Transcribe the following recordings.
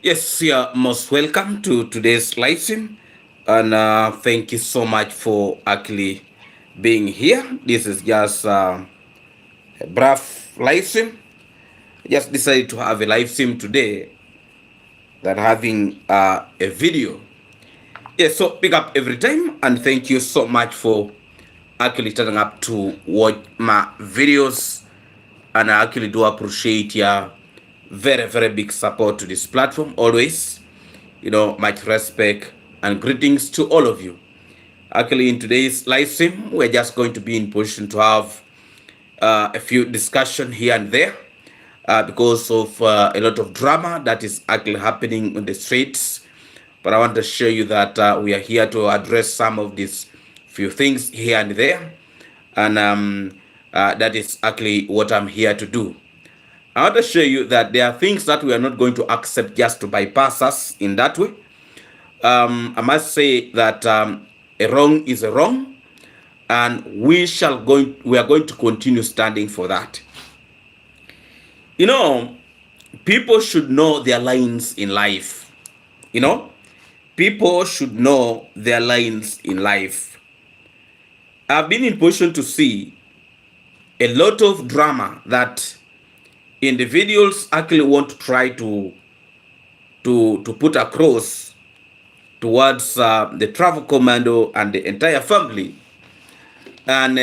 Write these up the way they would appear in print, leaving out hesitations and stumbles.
Yes, you're most welcome to today's live stream, and thank you so much for actually being here. This is just a brief live stream. I just decided to have a live stream today that having a video. Yes, so pick up every time, and thank you so much for actually turning up to watch my videos, and I actually do appreciate your very big support to this platform always. Much respect and greetings to all of you. Actually, in today's live stream, we're just going to be in position to have a few discussion here and there because of a lot of drama that is actually happening on the streets. But I want to show you that we are here to address some of these few things here and there, and that is actually what I'm here to do. I want to show you that there are things that we are not going to accept just to bypass us in that way. I must say that a wrong is a wrong, and we are going to continue standing for that. You know, people should know their lines in life. You know, people should know their lines in life. I've been in position to see a lot of drama that individuals actually want to try to put across towards the travel commando and the entire family, and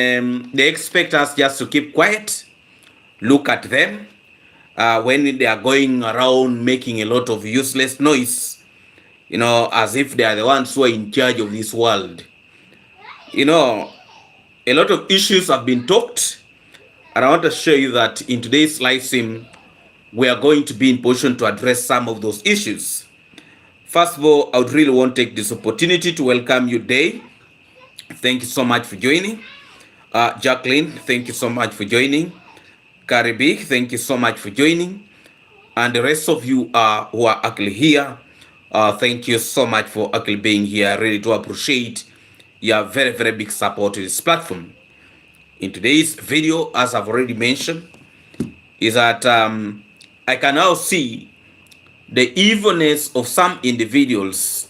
they expect us just to keep quiet, look at them when they are going around making a lot of useless noise, as if they are the ones who are in charge of this world. you know a lot of issues have been talked, and I want to show you that in today's live stream we are going to be in position to address some of those issues. First of all, I would really want to take this opportunity to welcome you, Day. Thank you so much for joining. Jacqueline, thank you so much for joining. Caribbean, thank you so much for joining. And the rest of you who are actually here, thank you so much for actually being here. I really do appreciate your very big support to this platform. In today's video, as I've already mentioned, is that I can now see the evilness of some individuals,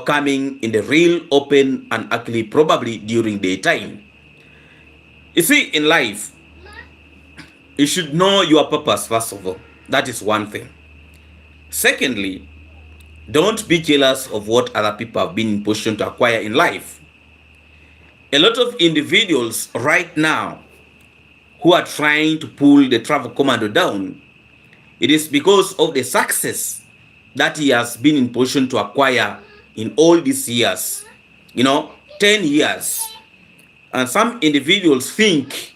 coming in the real open and actually probably during daytime. You see, in life, you should know your purpose, first of all. That is one thing. Secondly, don't be jealous of what other people have been in position to acquire in life. A lot of individuals right now who are trying to pull the travel commando down, it is because of the success that he has been in position to acquire in all these years, 10 years. And some individuals think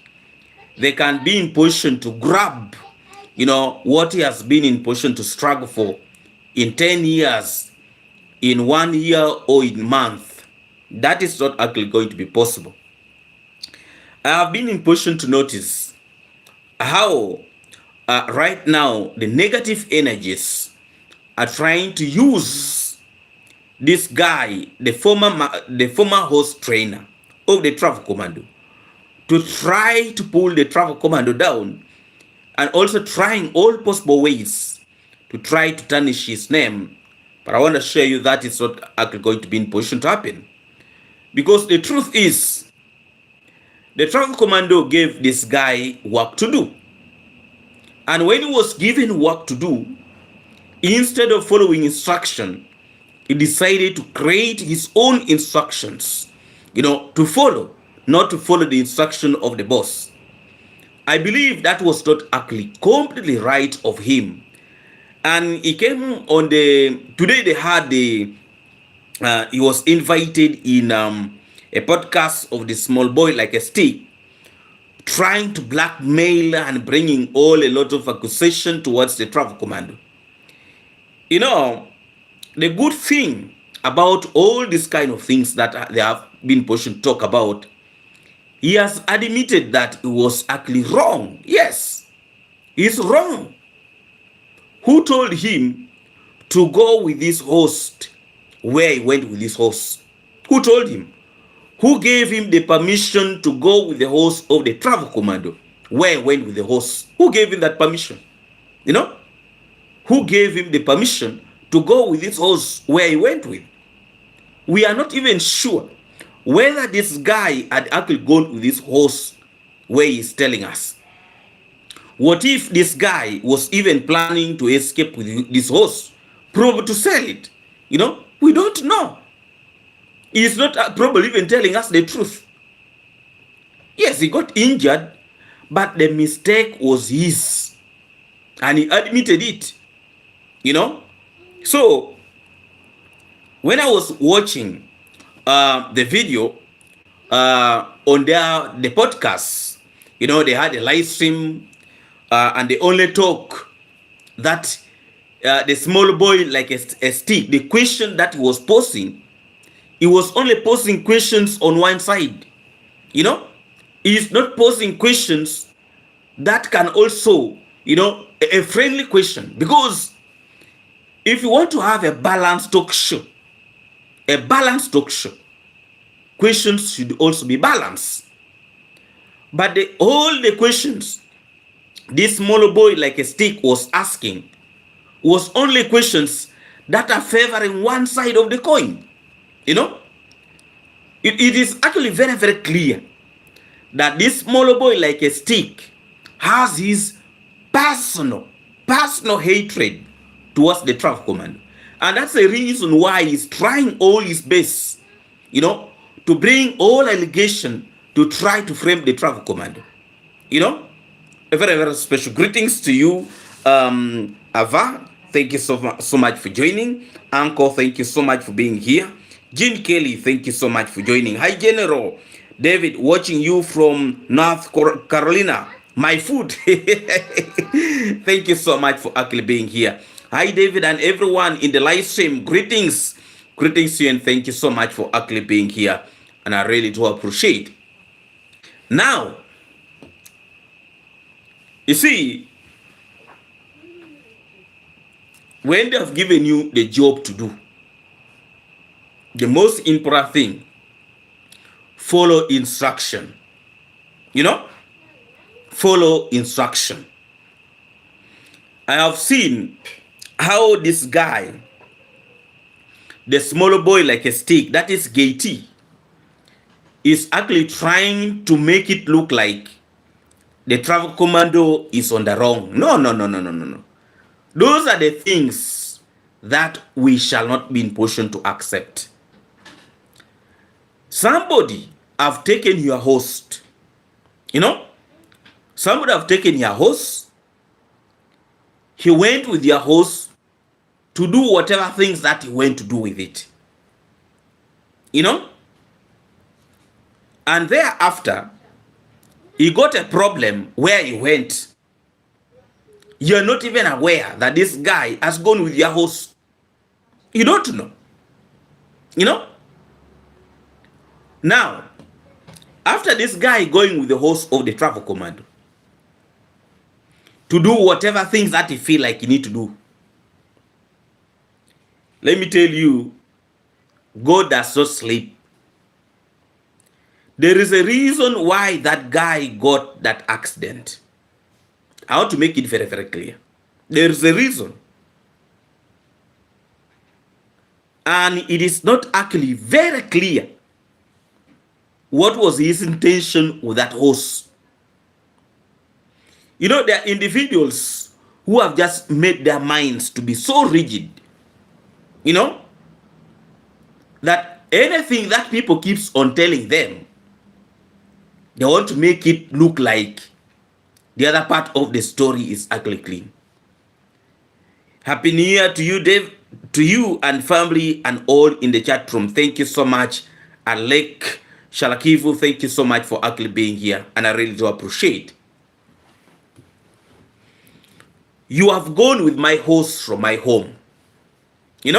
they can be in position to grab, what he has been in position to struggle for in 10 years, in 1 year, or in month. That is not actually going to be possible. I have been in position to notice how right now the negative energies are trying to use this guy, the former host trainer of the travel commando, to try to pull the travel commando down, and also trying all possible ways to try to tarnish his name. But I want to show you that it's not actually going to be in position to happen, because the truth is the travel commando gave this guy work to do, and when he was given work to do, instead of following instruction, he decided to create his own instructions, to follow, not to follow the instruction of the boss. I believe that was not actually completely right of him. And he came on today they had he was invited in a podcast of the small boy like a stick, trying to blackmail and bringing a lot of accusation towards the travel commando. The good thing about all these kind of things that they have been pushed to talk about, he has admitted that he was actually wrong. Yes, he's wrong. Who told him to go with this host where he went with this host? Who told him? Who gave him the permission to go with the host of the travel commando where he went with the host? Who gave him that permission? Who who gave him the permission to go with this horse where he went with. We are not even sure whether this guy had actually gone with this horse where he's telling us. What if this guy was even planning to escape with this horse, probably to sell it? We don't know. He's not probably even telling us the truth. Yes, he got injured, but the mistake was his, and he admitted it. So when I was watching the video on the podcast, they had a live stream, and they only talk that the small boy like a stick, the question that he was posing, he was only posing questions on one side. He's not posing questions that can also, a friendly question. Because if you want to have a balanced talk show, questions should also be balanced. But all the questions this small boy like a stick was asking was only questions that are favoring one side of the coin. It is actually very, very clear that this small boy like a stick has his personal hatred towards the traffic commando. And that's the reason why he's trying all his best, to bring all allegation to try to frame the traffic commando. A very, very special greetings to you, Ava. Thank you so much for joining. Uncle, thank you so much for being here. Jean Kelly, thank you so much for joining. Hi, General. David, watching you from North Carolina. My food. Thank you so much for actually being here. Hi, David, and everyone in the live stream. Greetings. Greetings to you, and thank you so much for actually being here. And I really do appreciate. Now, you see, when they have given you the job to do, the most important thing, follow instruction. Follow instruction. I have seen how this guy, the smaller boy like a stick, that is Gaty, is actually trying to make it look like the travel commando is on the wrong. No. Those are the things that we shall not be in position to accept. Somebody have taken your host. Somebody have taken your host. He went with your host to do whatever things that he went to do with it. And thereafter, he got a problem where he went. You're not even aware that this guy has gone with your host. You don't know. Now, after this guy going with the host of the travel commando to do whatever things that he feel like he need to do, let me tell you, God does not sleep. There is a reason why that guy got that accident. I want to make it very, very clear. There is a reason. And it is not actually very clear what was his intention with that horse. There are individuals who have just made their minds to be so rigid, that anything that people keeps on telling them, they want to make it look like the other part of the story is actually clean. Happy New Year to you, Dave, to you and family and all in the chat room. Thank you so much. Alek Shalakivu, thank you so much for actually being here, and I really do appreciate. You have gone with my horse from my home. You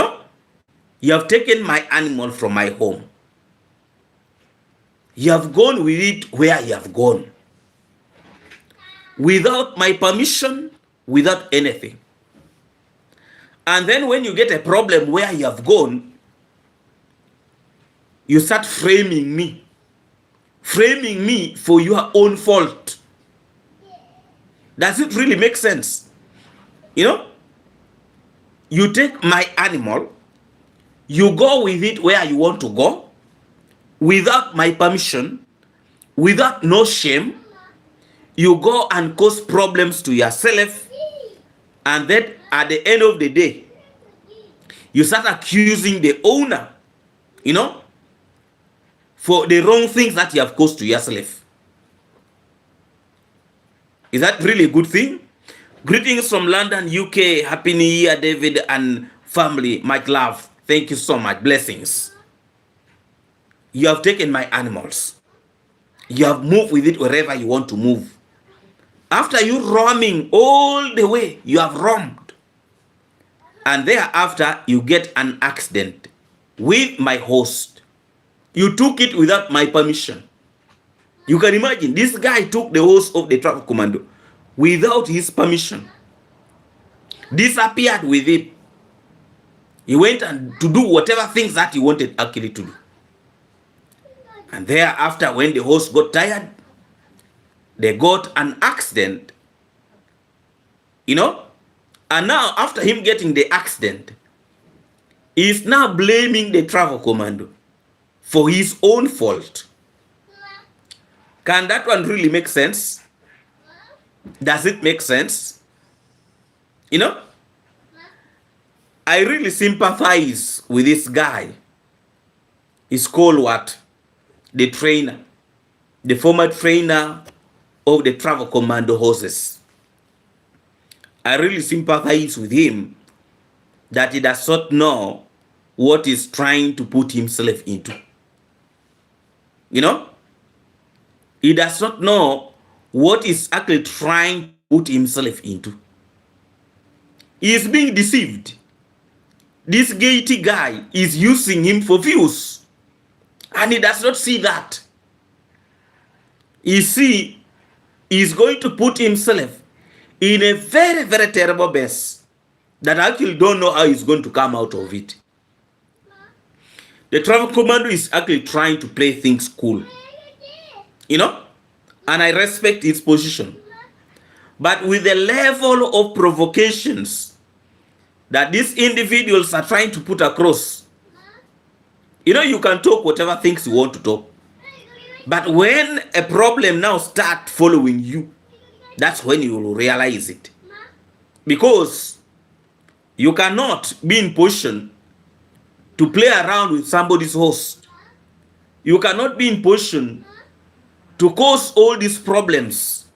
have taken my animal from my home. You have gone with it where you have gone. Without my permission, without anything. And then when you get a problem where you have gone, you start framing me for your own fault. Does it really make sense? you take my animal, you go with it where you want to go, without my permission, without no shame, you go and cause problems to yourself, and then at the end of the day, you start accusing the owner, you know, for the wrong things that you have caused to yourself. Is that really a good thing? Greetings from London, UK. Happy New Year, David and family. Much love. Thank you so much. Blessings. You have taken my animals. You have moved with it wherever you want to move. After you roaming all the way, you have roamed. And thereafter, you get an accident with my horse. You took it without my permission. You can imagine, this guy took the horse of the traffic commando without his permission. Disappeared with it. He went and to do whatever things that he wanted actually to do. And thereafter, when the horse got tired, they got an accident. You know? And now, after him getting the accident, he is now blaming the travel commando for his own fault. Can that one really make sense? Does it make sense? You know? I really sympathize with this guy. He's called what? The trainer. The former trainer of the travel commando horses. I really sympathize with him that he does not know what he's trying to put himself into. You know? He does not know what he's actually trying to put himself into. He is being deceived. This Gaity guy is using him for views. And he does not see that. You see, he's going to put himself in a very, very terrible mess that I actually don't know how he's going to come out of it. The travel commando is actually trying to play things cool. You know? And I respect his position. But with the level of provocations that these individuals are trying to put across, you know, you can talk whatever things you want to talk. But when a problem now starts following you, that's when you will realize it. Because you cannot be in position to play around with somebody's horse. You cannot be in position to cause all these problems.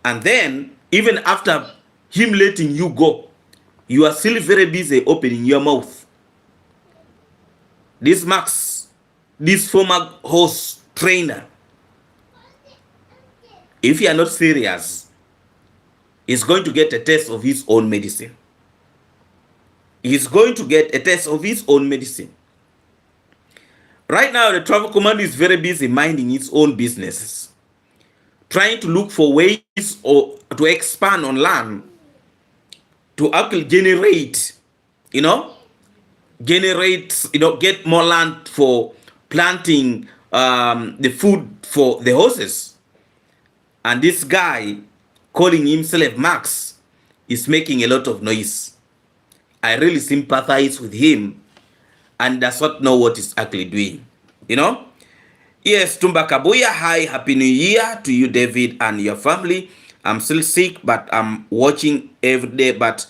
And then, even after him letting you go, you are still very busy opening your mouth. This Max, this former horse trainer, if you are not serious, is going to get a taste of his own medicine. He's going to get a taste of his own medicine. Right now, the travel commando is very busy minding its own businesses, trying to look for ways or to expand on land, to actually generate, get more land for planting the food for the horses. And this guy, calling himself Max, is making a lot of noise. I really sympathize with him and does not know what he's actually doing. Yes, Tumba Kabuya, hi, happy new year to you, David, and your family. I'm still sick, but I'm watching every day, but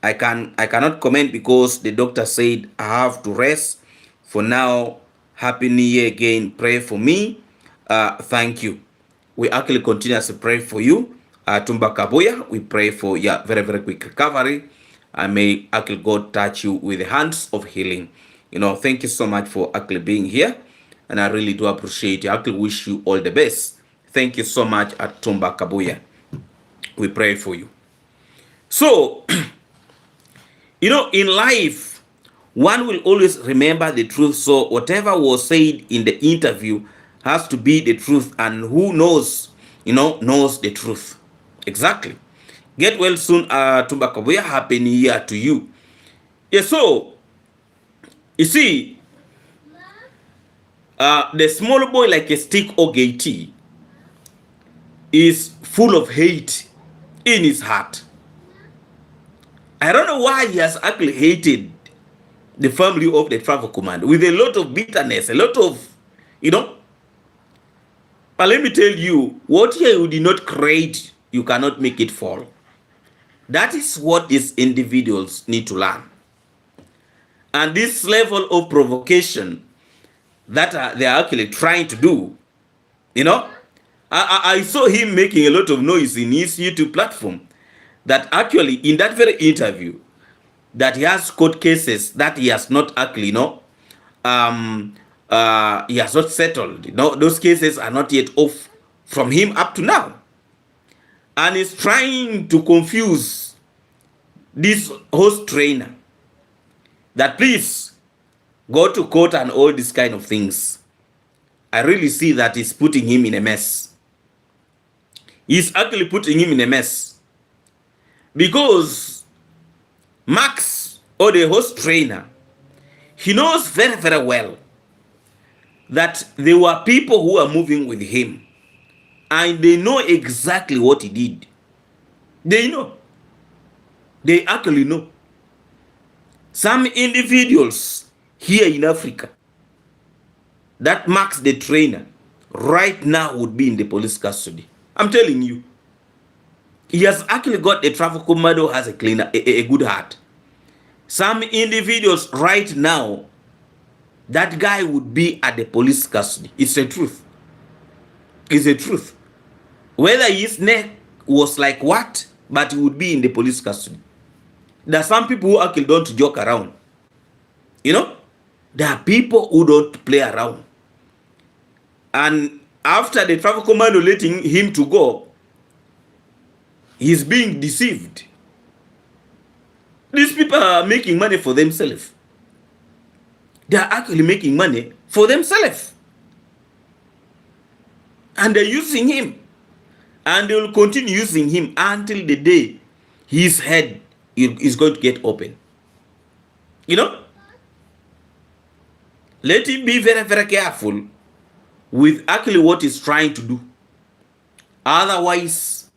I cannot comment because the doctor said I have to rest. For now, happy new year again. Pray for me. Thank you. We actually continuously pray for you. Tumba Kabuya, we pray for your very, very quick recovery. And may actually God touch you with the hands of healing. Thank you so much for actually being here. And I really do appreciate it. I actually wish you all the best. Thank you so much at Tumba Kabuya. We pray for you. So, in life, one will always remember the truth. So whatever was said in the interview has to be the truth. And who knows, knows the truth. Exactly. Get well soon, Tumba Kabuya. Happy New Year to you. Yeah, so, you see, the small boy like a stick or Gaity is full of hate in his heart. I don't know why he has actually hated the family of the travel command with a lot of bitterness, a lot of, you know. But let me tell you, what you did not create, you cannot make it fall. That is what these individuals need to learn. And this level of provocation that they are actually trying to do, you know, I saw him making a lot of noise in his YouTube platform that actually in that very interview that he has court cases that he has not actually, you know, he has not settled. You know, those cases are not yet off from him up to now. And he's trying to confuse this host trainer that please go to court and all these kind of things. I really see that it's putting him in a mess. He's actually putting him in a mess. Because Max, or the host trainer, he knows very, very well that there were people who are moving with him. And they know exactly what he did. They know. They actually know. Some individuals here in Africa that Max the trainer right now would be in the police custody. I'm telling you. He has actually got a travel commando who has a cleaner, a good heart. Some individuals right now, that guy would be at the police custody. It's the truth. It's the truth. Whether his neck was like what, but he would be in the police custody. There are some people who actually don't joke around. You know, there are people who don't play around. And after the travel commando letting him to go, he's being deceived. These people are making money for themselves. They are actually making money for themselves. And they're using him. And they will continue using him until the day his head is going to get open. You know? Let him be very, very careful with actually what he's trying to do. Otherwise,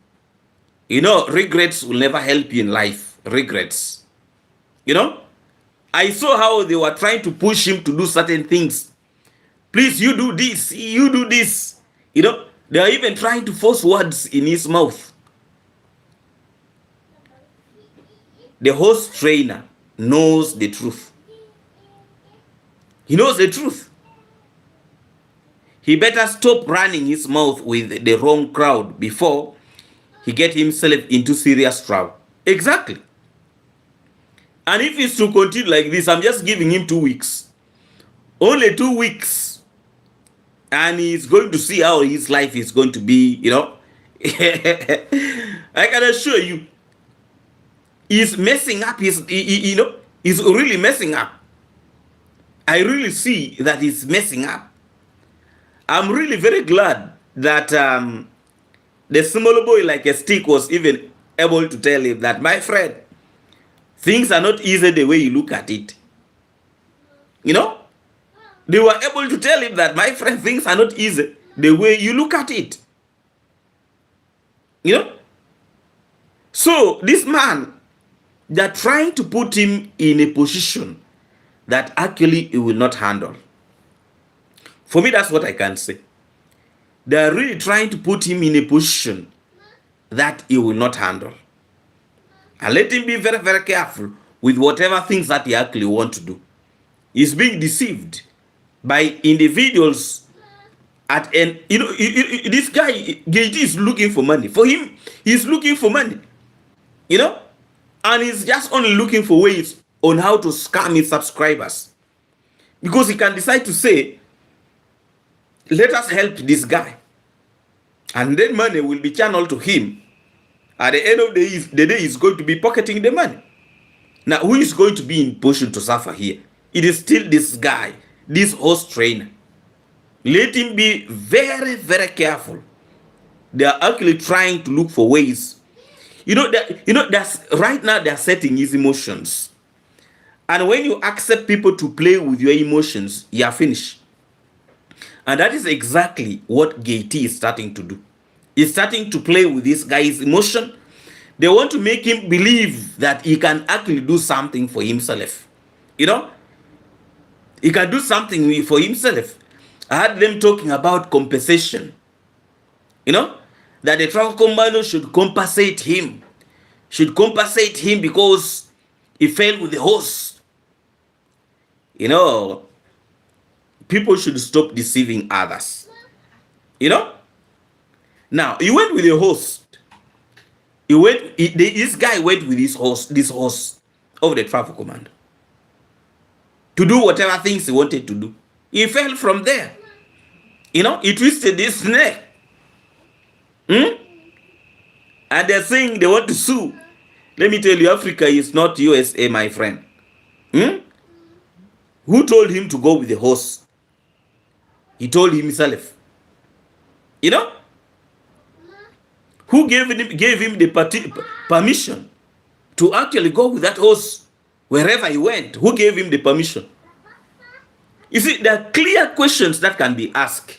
you know, regrets will never help you in life. Regrets. You know? I saw how they were trying to push him to do certain things. Please, you do this. You do this. You know? They are even trying to force words in his mouth. The host trainer knows the truth. He knows the truth. He better stop running his mouth with the wrong crowd before he get himself into serious trouble. Exactly. And if he's to continue like this, I'm just giving him 2 weeks. Only 2 weeks. And he's going to see how his life is going to be, you know. I can assure you, he's messing up. He's really messing up. I really see that he's messing up. I'm really very glad that the small boy like a stick was even able to tell him that, my friend, things are not easy the way you look at it. You know? They were able to tell him that, my friend, things are not easy the way you look at it. You know? So, this man, they're trying to put him in a position that actually he will not handle. For me, that's what I can say. They're really trying to put him in a position that he will not handle. And let him be very, very careful with whatever things that he actually want to do. He's being deceived by individuals at end. You know, this guy, Gage, is looking for money. For him, he's looking for money. You know? And he's just only looking for ways on how to scam his subscribers. Because he can decide to say, let us help this guy. And then money will be channeled to him. At the end of the day, he's going to be pocketing the money. Now, who is going to be in position to suffer here? It is still this guy, this host trainer. Let him be very, very careful. They are actually trying to look for ways. That's right now they are setting his emotions. And when you accept people to play with your emotions, you are finished. And that is exactly what Gate is starting to do. He's starting to play with this guy's emotion They want to make him believe that he can actually do something for himself. You know, he can do something for himself. I had them talking about compensation. You know, that the travel commando should compensate him. Because he fell with the horse. You know, people should stop deceiving others. You know? Now, he went with the horse. This guy went with this horse of the travel commando to do whatever things he wanted to do. He fell from there. You know, he twisted his neck. And they're saying they want to sue. Let me tell you, Africa is not USA, my friend. Who told him to go with the horse? He told himself. You know? Who gave him the permission to actually go with that horse wherever he went? Who gave him the permission? You see, there are clear questions that can be asked.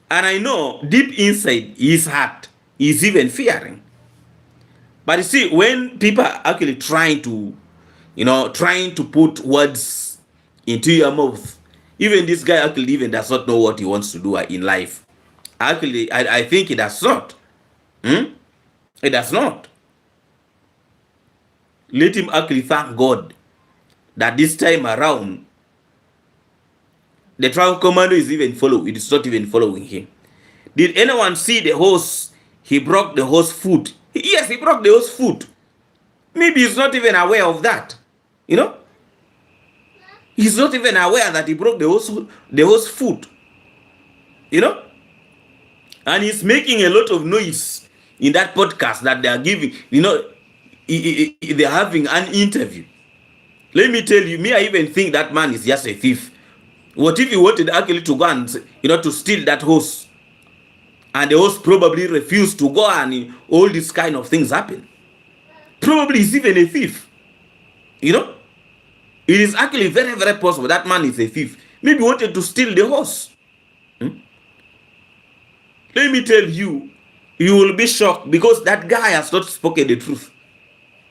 And I know deep inside his heart, he's even fearing. But you see, when people are actually trying to put words into your mouth, even this guy actually even does not know what he wants to do in life. Actually, I think he does not. It does not. Let him actually thank God that this time around, the travel commando is not even following him. Did anyone see the horse? He broke the horse foot. Yes, he broke the horse foot. Maybe he's not even aware of that. You know? He's not even aware that he broke the horse foot. You know? And he's making a lot of noise in that podcast that they are giving. You know, they're having an interview. Let me tell you, I even think that man is just a thief. What if he wanted actually to go and, to steal that horse? And the horse probably refused to go, and all these kind of things happen. Probably he's even a thief. You know? It is actually very, very possible that man is a thief. Maybe he wanted to steal the horse. Let me tell you, you will be shocked because that guy has not spoken the truth.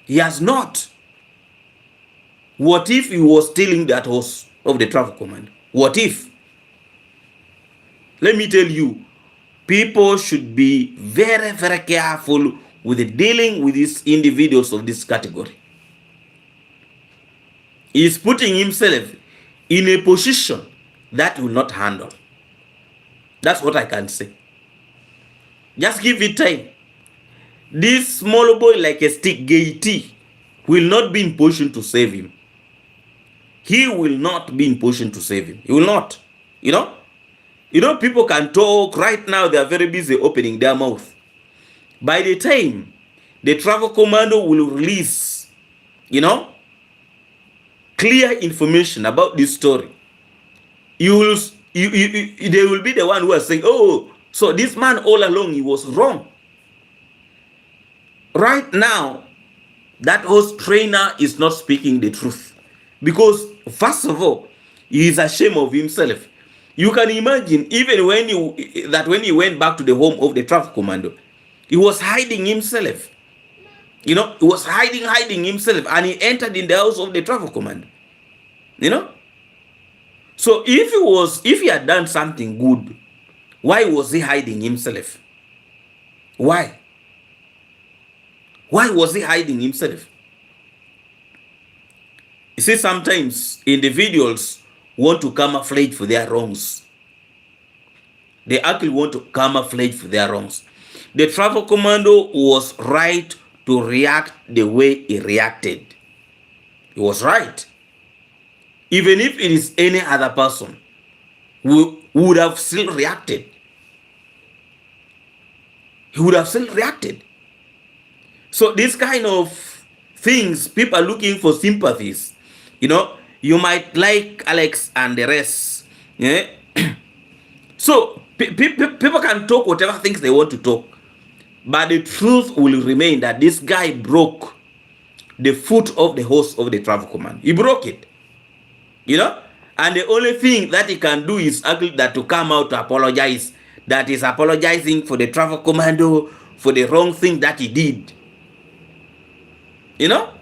He has not. What if he was stealing that horse of the travel command? What if? Let me tell you, people should be very, very careful with dealing with these individuals of this category. He is putting himself in a position that will not handle. That's what I can say. Just give it time. This small boy like a stick gaiety will not be in position to save him. He will not be in position to save him. He will not. You know, people can talk right now. They are very busy opening their mouth. By the time the travel commando will release, clear information about this story, they will be the one who are saying, oh, so this man all along, he was wrong. Right now, that horse trainer is not speaking the truth. Because, first of all, he is ashamed of himself. You can imagine, even when he went back to the home of the traffic commando, he was hiding himself. He was hiding himself, and he entered in the house of the traffic commando. So if he had done something good, why was he hiding himself? Why? Why was he hiding himself? You see, sometimes individuals want to camouflage for their wrongs. They actually want to camouflage for their wrongs. The travel commando was right to react the way he reacted. He was right. Even if it is any other person, we would have still reacted. He would have still reacted. So this kind of things, people are looking for sympathies. You might like Alex and the rest. Yeah? So people can talk whatever things they want to talk. But the truth will remain that this guy broke the foot of the horse of the travel command. He broke it. And the only thing that he can do is actually that to come out to apologize. That is apologizing for the travel commando for the wrong thing that he did. You know?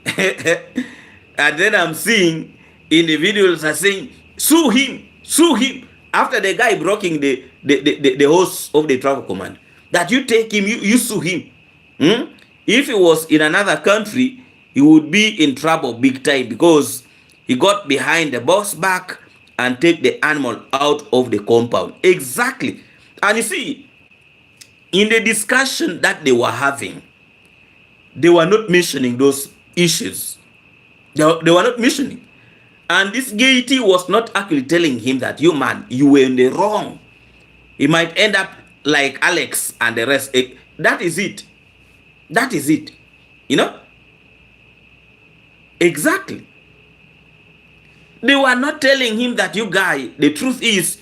And then I'm seeing individuals are saying, sue him, sue him. After the guy blocking the host of the travel command, that you take him, you sue him. If he was in another country, he would be in trouble big time, because he got behind the boss back and take the animal out of the compound. Exactly. And you see, in the discussion that they were having, they were not mentioning those issues. They were not mentioning. And this Gaiety was not actually telling him that, you man, you were in the wrong. He might end up like Alex and the rest. That is it. That is it. You know? Exactly. They were not telling him that, you guy, the truth is,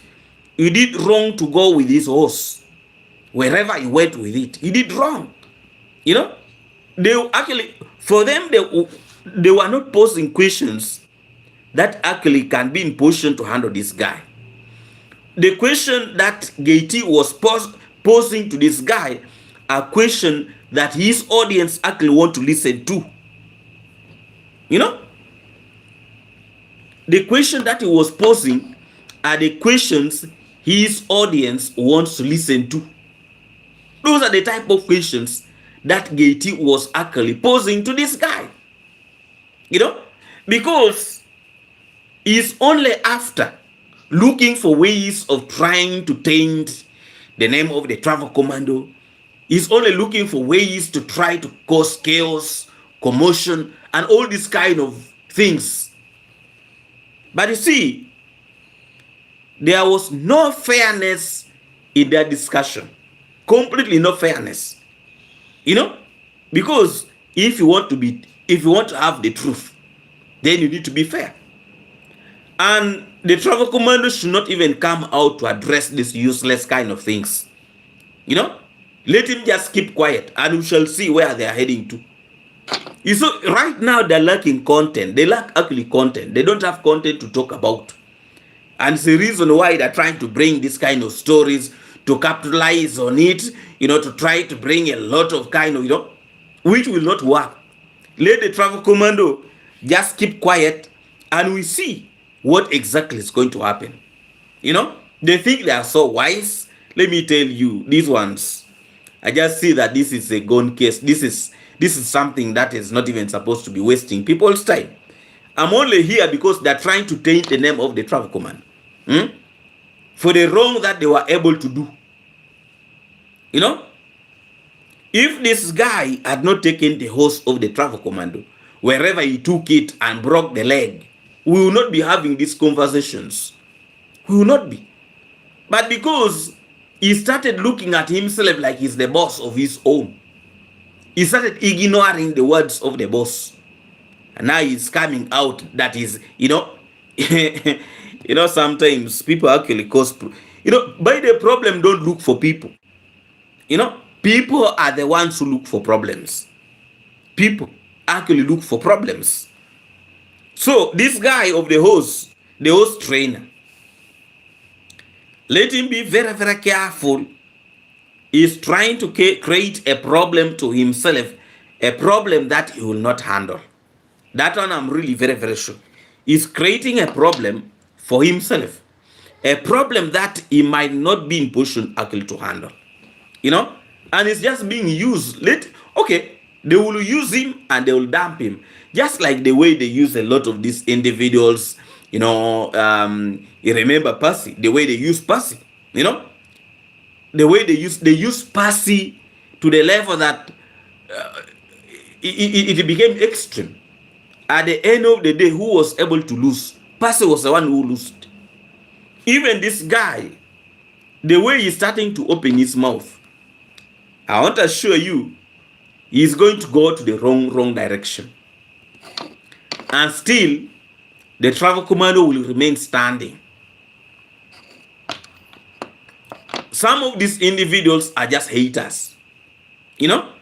you did wrong to go with this horse. Wherever you went with it, you did wrong. You know? They actually, for them, they were not posing questions that actually can be in position to handle this guy. The question that Gaiety was posing to this guy are question that his audience actually want to listen to. You know? The question that he was posing are the questions his audience wants to listen to. Those are the type of questions that Gaiety was actually posing to this guy. You know? Because he's only after looking for ways of trying to taint the name of the travel commando. He's only looking for ways to try to cause chaos, commotion, and all these kind of things. But you see, there was no fairness in their discussion. Completely no fairness. You know? Because if you want to have the truth, then you need to be fair. And the travel commando should not even come out to address these useless kind of things. You know? Let him just keep quiet, and we shall see where they are heading to. So right now they're lacking content. They lack actually content. They don't have content to talk about. And it's the reason why they're trying to bring this kind of stories to capitalize on it, you know, to try to bring a lot of kind of, you know, which will not work. Let the travel commando just keep quiet, and we see what exactly is going to happen. You know, they think they are so wise. Let me tell you, these ones, I just see that this is a gone case. This is something that is not even supposed to be wasting people's time. I'm only here because they're trying to taint the name of the travel command. For the wrong that they were able to do. You know, if this guy had not taken the horse of the travel commando, wherever he took it and broke the leg, we will not be having these conversations. We will not be. But because he started looking at himself like he's the boss of his own, he started ignoring the words of the boss. And now he's coming out that is, you know, you know, sometimes people actually cause, you know, by the problem, don't look for people. You know, people are the ones who look for problems. People actually look for problems. So this guy of the host trainer, let him be very, very careful. He's trying to create a problem to himself, a problem that he will not handle. That one I'm really very, very sure. He's creating a problem for himself, a problem that he might not be in position actually to handle. You know, and it's just being used. Okay, they will use him and they will dump him, just like the way they use a lot of these individuals. You know, you remember Percy, the way they use Percy. You know, the way they use Percy to the level that it became extreme. At the end of the day, who was able to lose? Percy was the one who lost. Even this guy, the way he's starting to open his mouth, I want to assure you, he's going to go to the wrong direction. And still, the travel commando will remain standing. Some of these individuals are just haters. You know,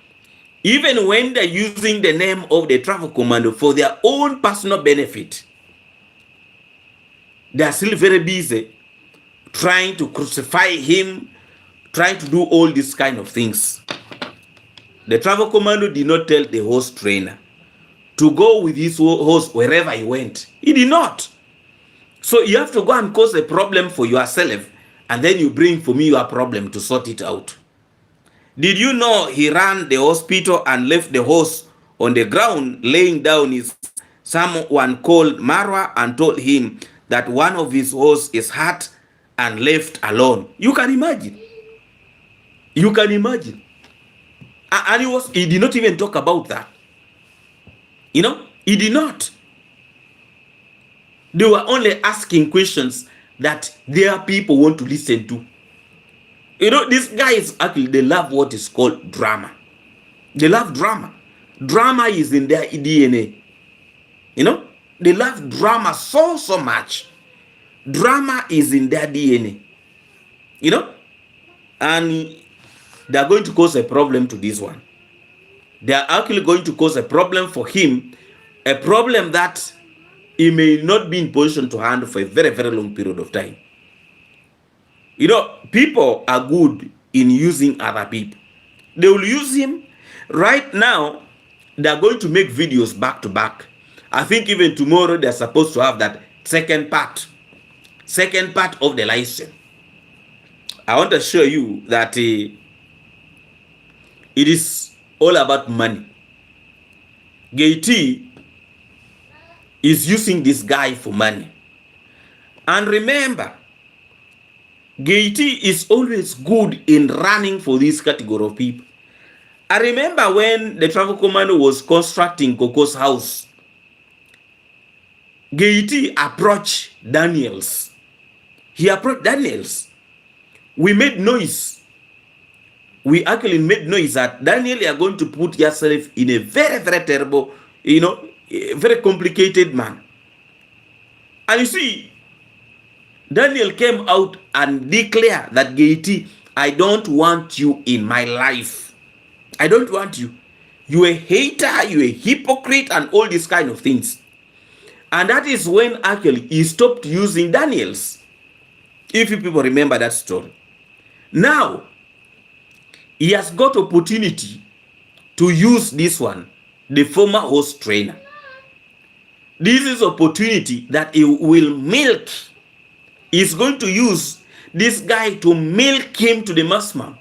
even when they're using the name of the travel commando for their own personal benefit, they are still very busy trying to crucify him, trying to do all these kind of things. The travel commando did not tell the horse trainer to go with his horse wherever he went. He did not. So you have to go and cause a problem for yourself, and then you bring for me your problem to sort it out. Did you know he ran the hospital and left the horse on the ground laying down? His someone called Marwa and told him that one of his horse is hurt and left alone. You can imagine. You can imagine. And he did not even talk about that. You know, he did not. They were only asking questions that their people want to listen to. You know, these guys actually, they love what is called drama. They love drama. Drama is in their DNA. You know, they love drama so much. Drama is in their DNA. You know, and they are going to cause a problem to this one. They are actually going to cause a problem for him, a problem that he may not be in position to handle for a very, very long period of time. You know, people are good in using other people. They will use him. Right now, they are going to make videos back to back. I think even tomorrow they are supposed to have that second part of the license. I want to show you that it is all about money. Gaity is using this guy for money. And remember, Gaity is always good in running for this category of people. I remember when the travel commando was constructing Coco's house, Gaity approached Daniels. He approached Daniels. We made noise. We actually made noise that Daniel, you are going to put yourself in a very, very terrible, you know, very complicated man. And you see, Daniel came out and declared that Gaity, I don't want you in my life. I don't want you. You're a hater, you're a hypocrite, and all these kind of things. And that is when actually he stopped using Daniels. If you people remember that story. Now, he has got opportunity to use this one, the former horse trainer. This is opportunity that he will milk. He's going to use this guy to milk him to the maximum.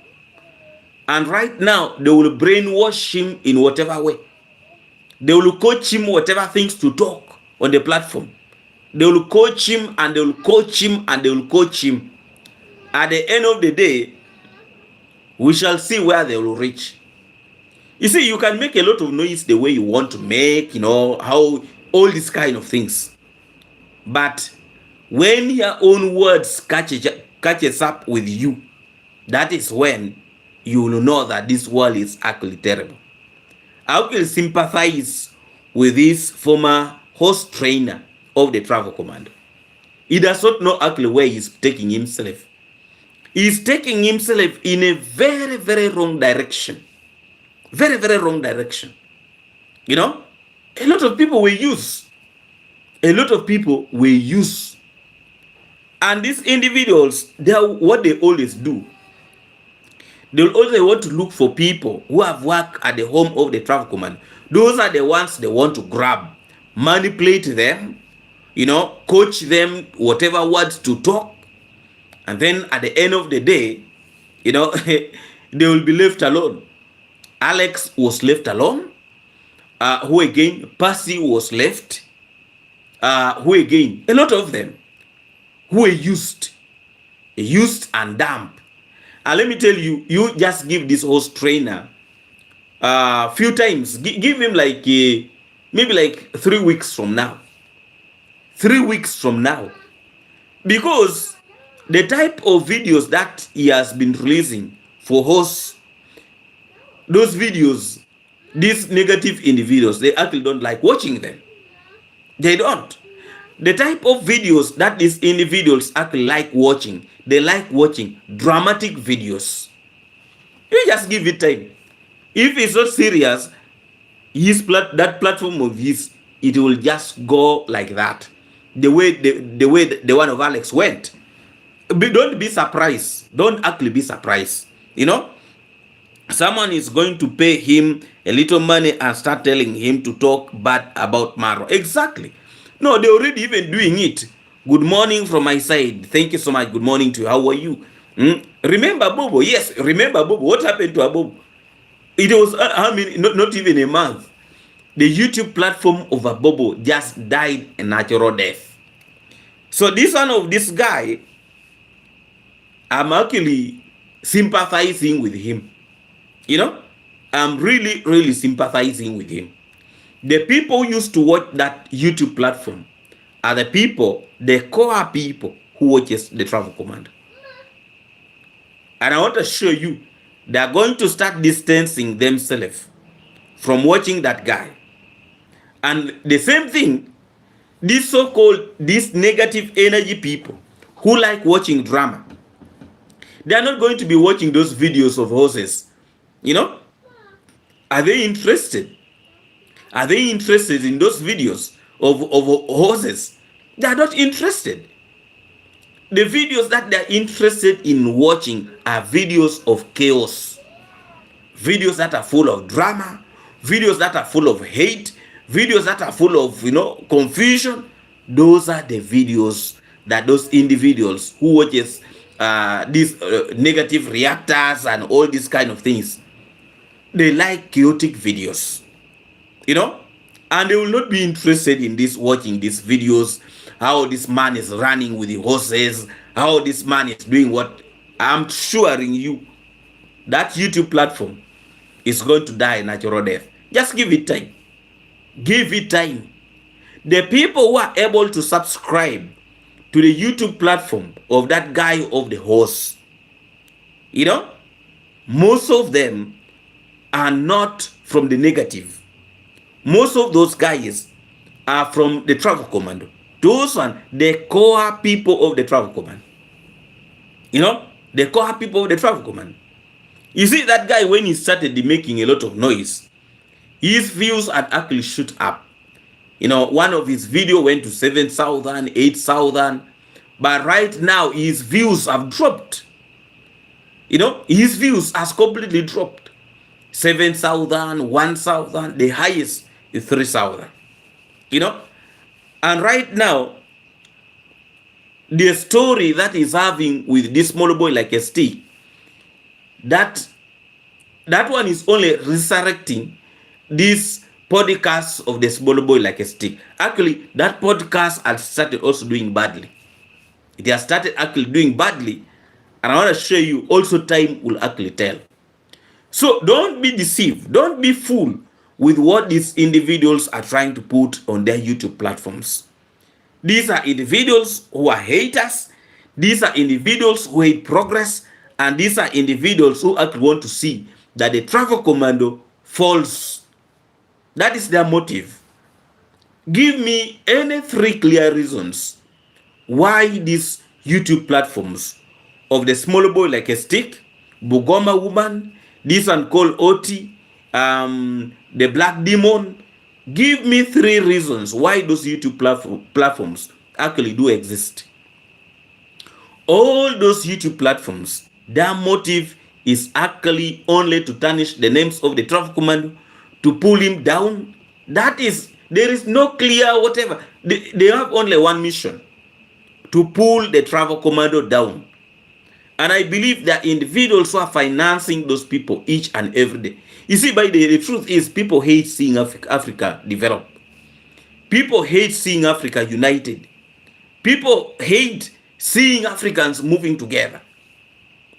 And right now, they will brainwash him in whatever way. They will coach him whatever things to talk on the platform. They will coach him and they will coach him and they will coach him. At the end of the day, we shall see where they will reach. You see, you can make a lot of noise the way you want to make, you know, how all these kind of things. But when your own words catches up with you, that is when you will know that this world is actually terrible. I will sympathize with this former horse trainer of the travel command. He does not know actually where he's taking himself. He's taking himself in a very, very wrong direction. Very, very wrong direction. You know, a lot of people will use. A lot of people will use. And these individuals, they are what they always do. They'll always want to look for people who have worked at the home of the travel command. Those are the ones they want to grab, manipulate them, you know, coach them, whatever words to talk. And then at the end of the day, you know, they will be left alone. Alex was left alone. Who again? Percy was left. Who again? A lot of them who were used and dumped. And let me tell you, you just give this horse trainer a few times. Give him like maybe like 3 weeks from now. 3 weeks from now. Because the type of videos that he has been releasing for horse, those videos, these negative individuals, they actually don't like watching them. They don't. The type of videos that these individuals actually like watching, they like watching dramatic videos. You just give it time. If it's not serious, that platform of his, it will just go like that. The way the one of Alex went. Don't be surprised. Don't actually be surprised. You know? someone is going to pay him a little money and start telling him to talk bad about Maro. Exactly. No, they're already even doing it. Good morning from my side. Thank you so much. Good morning to you. How are you? Remember Bobo? Yes, remember Bobo. What happened to Bobo? It was, not even a month. The YouTube platform of Bobo just died a natural death. So this one of this guy, I'm actually sympathizing with him. I'm really, really sympathizing with him. The people used to watch that YouTube platform are the people, the core people who watches the Travel Command. And I want to show you, they are going to start distancing themselves from watching that guy. And the same thing, these these negative energy people who like watching drama, they are not going to be watching those videos of horses. Are they interested? Are they interested in those videos of horses? They are not interested. The videos that they are interested in watching are videos of chaos, videos that are full of drama, videos that are full of hate, videos that are full of confusion. Those are the videos that those individuals who watches these negative reactors and all these kind of things, they like chaotic videos, and they will not be interested in this, watching these videos, how this man is running with the horses, how this man is doing what. I'm assuring you that YouTube platform is going to die a natural death. Just give it time. Give it time. The people who are able to subscribe to the YouTube platform of that guy of the horse, most of them are not from the negative. Most of those guys are from the Travel Commando. Those are the core people of the Travel Command. The core people of the Travel Command. You see, that guy, when he started making a lot of noise, his views had actually shoot up. One of his video went to 7,000, 8,000, but right now his views have dropped. His views has completely dropped. 7,000, 1,000, the highest is 3,000. And right now, the story that is having with this small boy like a stick, that one is only resurrecting this podcast of the small boy like a stick. Actually, that podcast has started also doing badly. It has started actually doing badly, and I want to show you also, time will actually tell. So don't be deceived, don't be fooled with what these individuals are trying to put on their YouTube platforms. These are individuals who are haters. These are individuals who hate progress. And these are individuals who actually want to see that the Travel Commando falls. That is their motive. Give me any 3 clear reasons why these YouTube platforms of the small boy like a stick, Bugoma woman, this one called Oti, the Black Demon. Give me 3 reasons why those YouTube platforms actually do exist. All those YouTube platforms, their motive is actually only to tarnish the names of the Travel Commando, to pull him down. There is no clear whatever. They have only one mission: to pull the Travel Commando down. And I believe that individuals who are financing those people each and every day. You see, the truth is, people hate seeing Africa develop. People hate seeing Africa united. People hate seeing Africans moving together.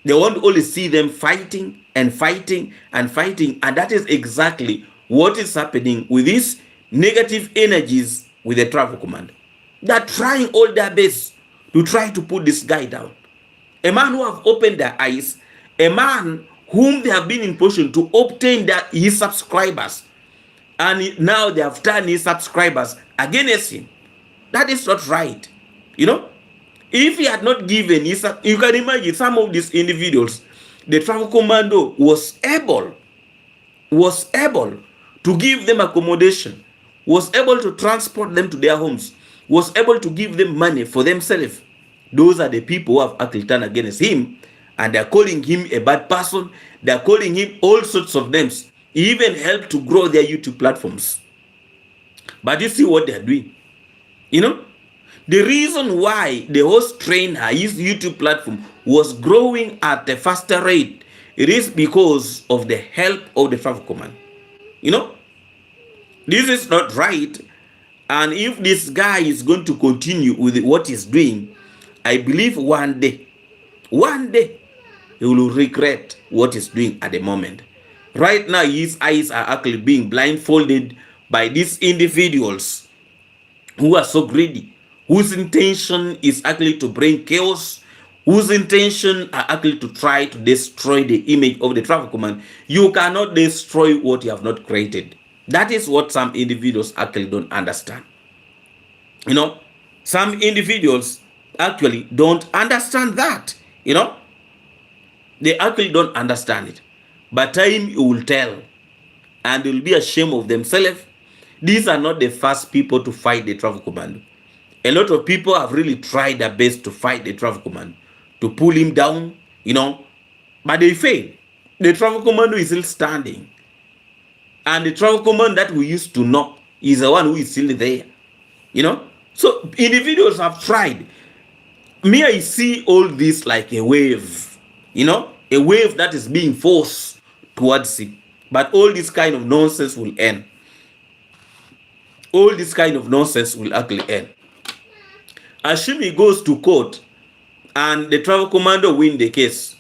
They want to only see them fighting and fighting and fighting. And that is exactly what is happening with these negative energies with the Travel Command. They're trying all their best to try to put this guy down. A man who have opened their eyes, a man whom they have been in position to obtain his subscribers, and now they have turned his subscribers against him. That is not right. If he had not given his, you can imagine some of these individuals, the Travel Commando was able to give them accommodation, was able to transport them to their homes, was able to give them money for themselves. Those are the people who have actually turned against him, and they're calling him a bad person. They're calling him all sorts of names. He even helped to grow their YouTube platforms. But you see what they're doing. You know, the reason why the host trainer, his YouTube platform, was growing at a faster rate, it is because of the help of the travel command. You know, this is not right. And if this guy is going to continue with what he's doing, I believe one day, he will regret what he's doing at the moment. Right now, his eyes are actually being blindfolded by these individuals who are so greedy, whose intention is actually to bring chaos, whose intention are actually to try to destroy the image of the travel command. You cannot destroy what you have not created. That is what some individuals actually don't understand. You know, some individuals actually don't understand that. You know, they actually don't understand it. But time you will tell, and they will be ashamed of themselves. These are not the first people to fight the travel commando. A lot of people have really tried their best to fight the travel commando, to pull him down, you know, but they fail. The travel commando is still standing. And the travel commando that we used to know is the one who is still there, you know. So individuals have tried. Me, I see all this like a wave, you know, a wave that is being forced towards it. But all this kind of nonsense will end. All this kind of nonsense will actually end. Assume he goes to court and the travel commando win the case.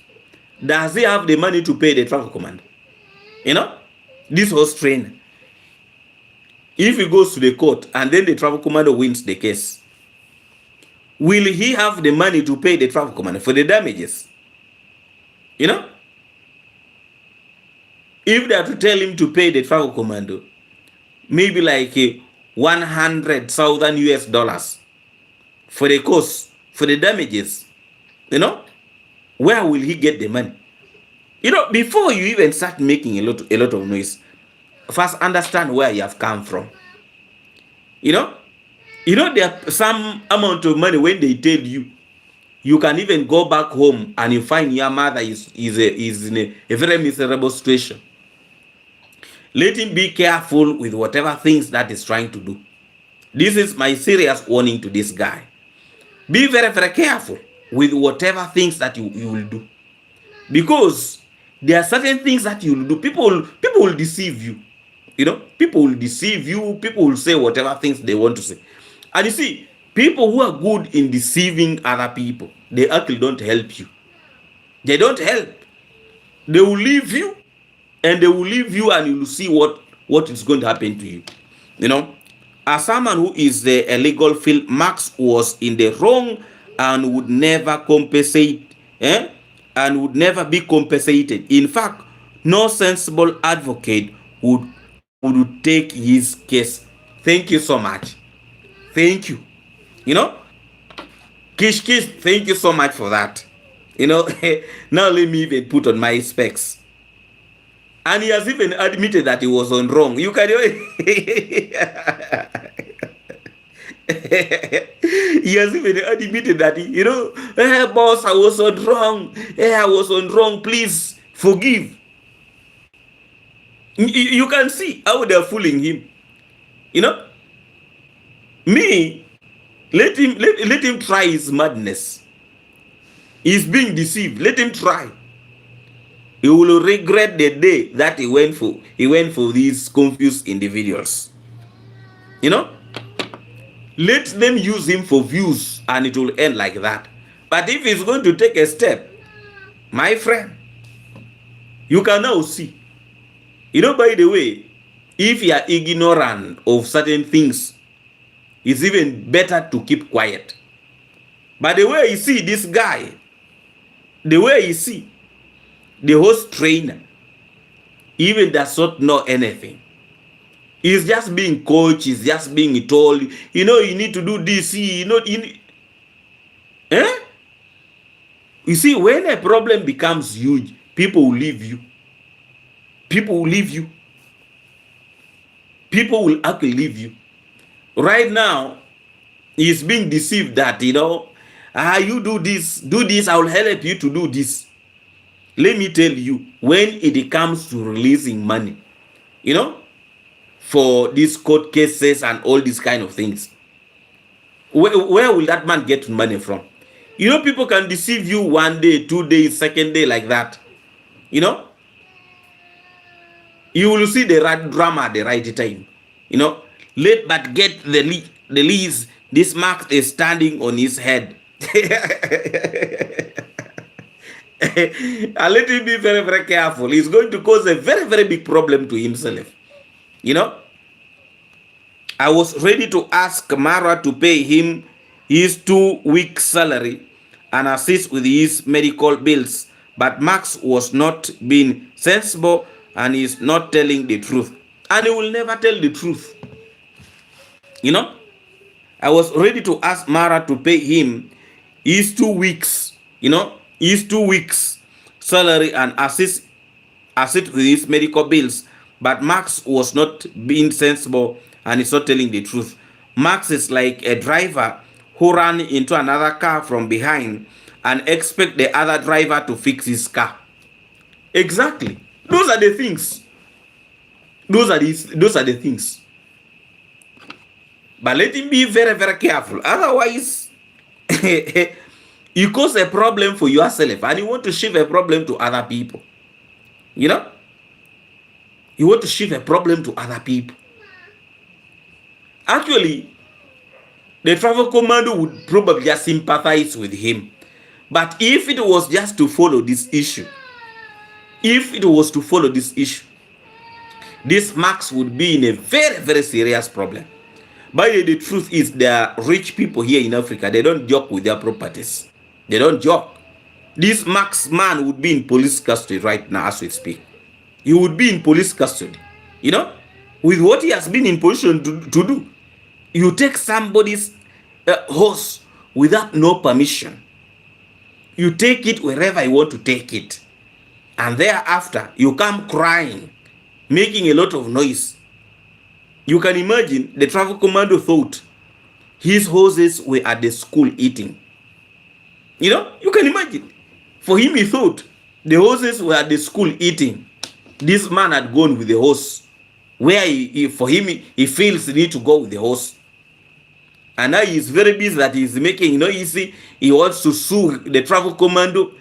Does he have the money to pay the travel commando? You know, this host trainer. If he goes to the court and then the travel commando wins the case, will he have the money to pay the travel commando for the damages? You know, if they are to tell him to pay the travel commando, maybe like 100,000 US dollars for the cost, for the damages, you know, where will he get the money? You know, before you even start making a lot of noise, first understand where you have come from. You know, there are some amount of money when they tell you, you can even go back home and you find your mother is in a very miserable situation. Let him be careful with whatever things that he's trying to do. This is my serious warning to this guy. Be very, very careful with whatever things that you will do. Because there are certain things that you will do. People will deceive you. You know, people will deceive you. People will say whatever things they want to say. And you see, people who are good in deceiving other people, they actually don't help you. They don't help. They will leave you, and they will leave you, and you will see what is going to happen to you. You know, as someone who is a legal field, Max was in the wrong and would never compensate, and would never be compensated. In fact, no sensible advocate would take his case. Thank you so much. Thank you. You know, Kish, thank you so much for that. You know, now let me even put on my specs. And he has even admitted that he was on wrong. You can he has even admitted that hey boss, I was on wrong. Hey, I was on wrong. Please forgive. You can see how they're fooling him. You know, me, let him try his madness. He's being deceived. Let him try. He will regret the day that he went for these confused individuals. You know, let them use him for views and it will end like that. But if he's going to take a step, my friend, you can now see. You know, by the way, if you are ignorant of certain things, it's even better to keep quiet. But the way you see this guy, the way you see the host trainer, even does not know anything. He's just being coached, he's just being told, you need to do this, You see, when a problem becomes huge, people will leave you. People will leave you. People will actually leave you. Right now, he's being deceived that, you do this, I will help you to do this. let me tell you, when it comes to releasing money, for these court cases and all these kind of things, where will that man get money from? People can deceive you 1 day, 2 days, second day, like that. You will see the right drama at the right time. Late but get the lease. This mark is standing on his head. And let him be very, very careful. He's going to cause a very, very big problem to himself. I was ready to ask Mara to pay him his 2 weeks salary and assist with his medical bills, but Max was not being sensible and is not telling the truth. And he will never tell the truth. I was ready to ask Mara to pay him his 2 weeks, his 2 weeks salary and assist with his medical bills, but Max was not being sensible and is not telling the truth. Max is like a driver who ran into another car from behind and expect the other driver to fix his car. Exactly. Those are the things. Those are the things. But let him be very, very careful. Otherwise, you cause a problem for yourself and you want to shift a problem to other people. You want to shift a problem to other people. Actually, the travel commando would probably just sympathize with him. But if it was just to follow this issue, this Max would be in a very, very serious problem. By the truth is, there are rich people here in Africa. They don't joke with their properties. They don't joke. This Max man would be in police custody right now as we speak. He would be in police custody. With what he has been in position to do. You take somebody's horse without no permission. You take it wherever you want to take it. And thereafter, you come crying, making a lot of noise. You can imagine the travel commando thought his horses were at the school eating. You can imagine. For him, he thought the horses were at the school eating. This man had gone with the horse. Where for him, he feels the need to go with the horse. And now he's very busy that he's making, you see, he wants to sue the travel commando.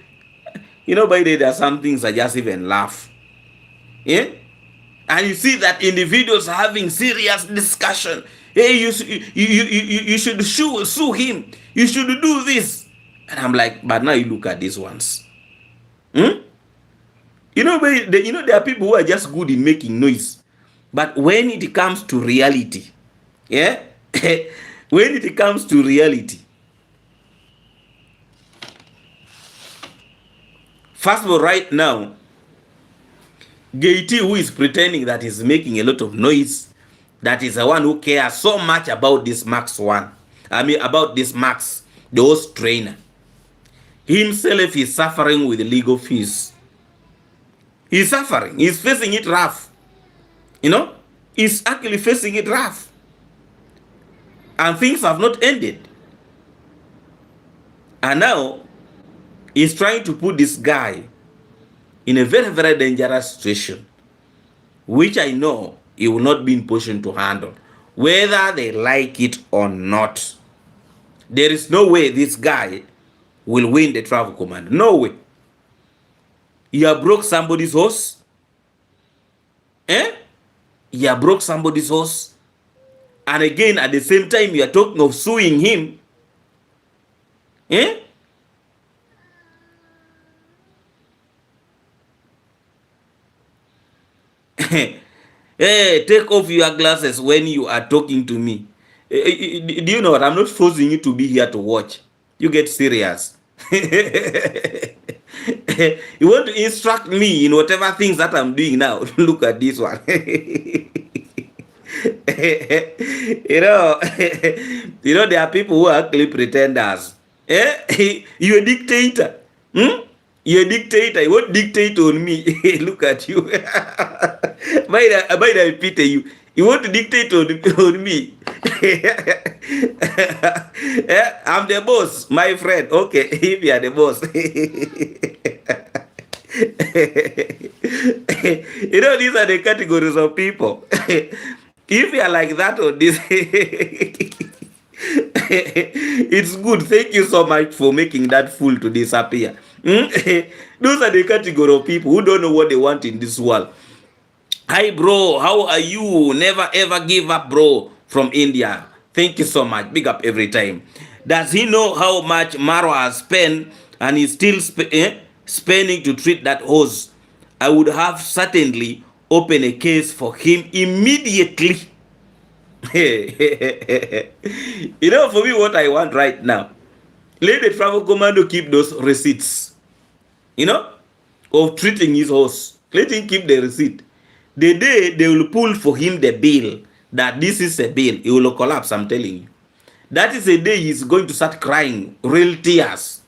By the way, there are some things I just even laugh. Yeah? And you see that individuals are having serious discussion. Hey, you should sue him. You should do this. And I'm like, but now you look at these ones. There are people who are just good in making noise. But when it comes to reality, yeah? When it comes to reality, first of all, right now, Gaity, who is pretending that he's making a lot of noise, that is the one who cares so much about this Max about this Max, the host trainer. Himself is suffering with legal fees. He's suffering. He's facing it rough. He's actually facing it rough. And things have not ended. And now, he's trying to put this guy in a very, very dangerous situation, which I know he will not be in position to handle, whether they like it or not. There is no way this guy will win the travel command. No way. You have broke somebody's horse. You have broke somebody's horse. And again, at the same time, you are talking of suing him. Hey, take off your glasses when you are talking to me. Do you know what? I'm not forcing you to be here to watch. You get serious. You want to instruct me in whatever things that I'm doing now. Look at this one. There are people who are actually pretenders. You're a dictator. You're a dictator. You won't dictate on me. Look at you. By the Peter, you want to dictate on me. I'm the boss, my friend. Okay, if you are the boss. You know, these are the categories of people. If you are like that on this, it's good. Thank you so much for making that fool to disappear. Those are the category of people who don't know what they want in this world. Hi, bro. How are you? Never ever give up, bro. From India. Thank you so much. Big up every time. Does he know how much Maro has spent and he's still spending to treat that horse? I would have certainly opened a case for him immediately. You know, for me, what I want right now, let the travel commando keep those receipts, you know, of treating his horse. Let him keep the receipt. The day they will pull for him the bill, that this is a bill, he will collapse, I'm telling you. That is the day he's going to start crying, real tears.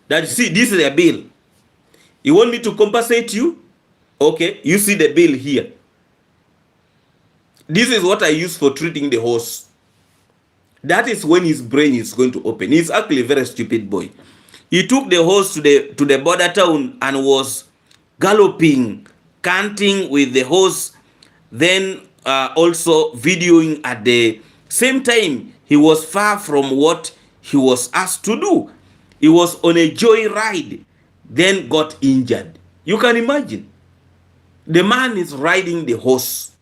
That, see, this is a bill. You want me to compensate you? Okay, you see the bill here. This is what I use for treating the horse. That is when his brain is going to open. He's actually a very stupid boy. He took the horse to the border town and was galloping, canting with the horse, then also videoing at the same time. He was far from what he was asked to do. He was on a joy ride, then got injured. You can imagine. The man is riding the horse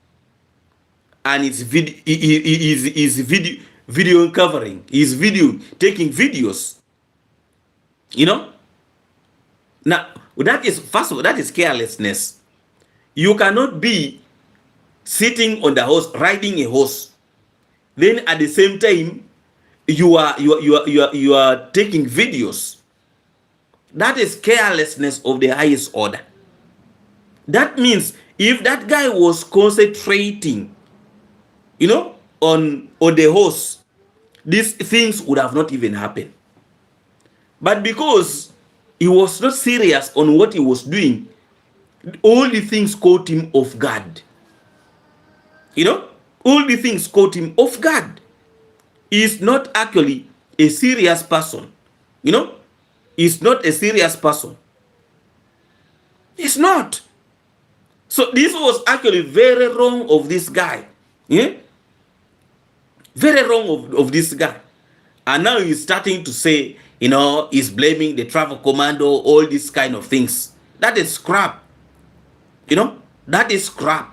and it's video covering. He's taking videos. You know? Now, that is, first of all, that is carelessness. You cannot be sitting on the horse, riding a horse, then at the same time you are taking videos. That is carelessness of the highest order. That means if that guy was concentrating, you know, on the horse, these things would have not even happened. But because he was not serious on what he was doing, all the things caught him off guard. You know, all the things caught him off guard. He is not actually a serious person. You know, he's not a serious person. He's not. So this was actually very wrong of this guy. Yeah? Very wrong of this guy. And now he's starting to say, you know, he's blaming the travel commando, all these kind of things. That is crap. You know, that is crap.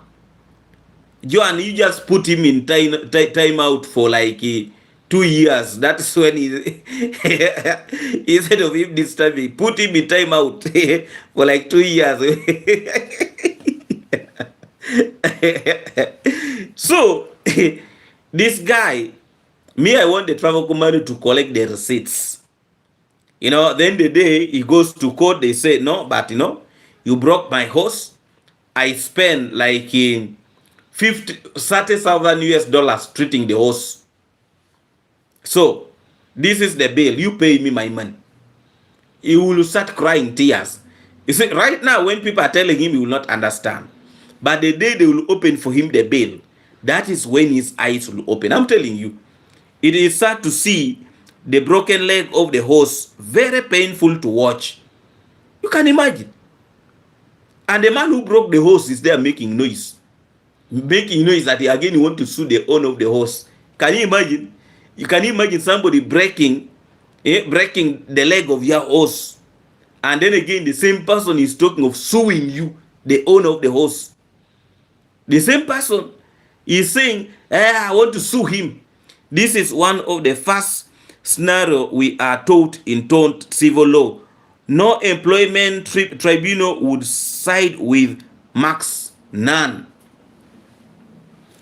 Joan, you just put him in time out for like 2 years. That's when he instead of him disturbing, put him in time out for like 2 years. So this guy, I want the travel commando to collect the receipts. You know, then the day he goes to court, they say, no, but you know, you broke my horse. I spent like $30,000 US treating the horse. So this is the bill. You pay me my money. He will start crying tears. You see, right now when people are telling him, he will not understand. But the day they will open for him the bill, that is when his eyes will open. I'm telling you, it is sad to see the broken leg of the horse. Very painful to watch. You can imagine. And the man who broke the horse is there making noise. Making noise that he again want to sue the owner of the horse. Can you imagine? You can imagine somebody breaking the leg of your horse. And then again, the same person is talking of suing you, the owner of the horse. The same person is saying, I want to sue him. This is one of the first scenario we are taught in civil law. No employment tribunal would side with Max. None.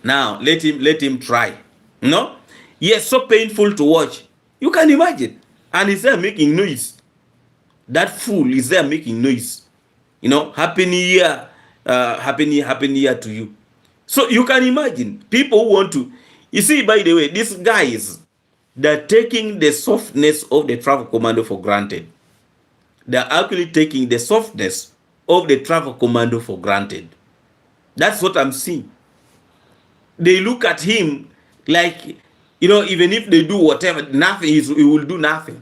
Now let him try. No? Yes, so painful to watch. You can imagine. And he's there making noise. That fool is there making noise. You know, happy new year. Happy new year to you. So you can imagine people who want to. You see, by the way, these guys, they're taking the softness of the travel commando for granted. They're actually taking the softness of the travel commando for granted. That's what I'm seeing. They look at him like, you know, even if they do whatever, nothing, he will do nothing.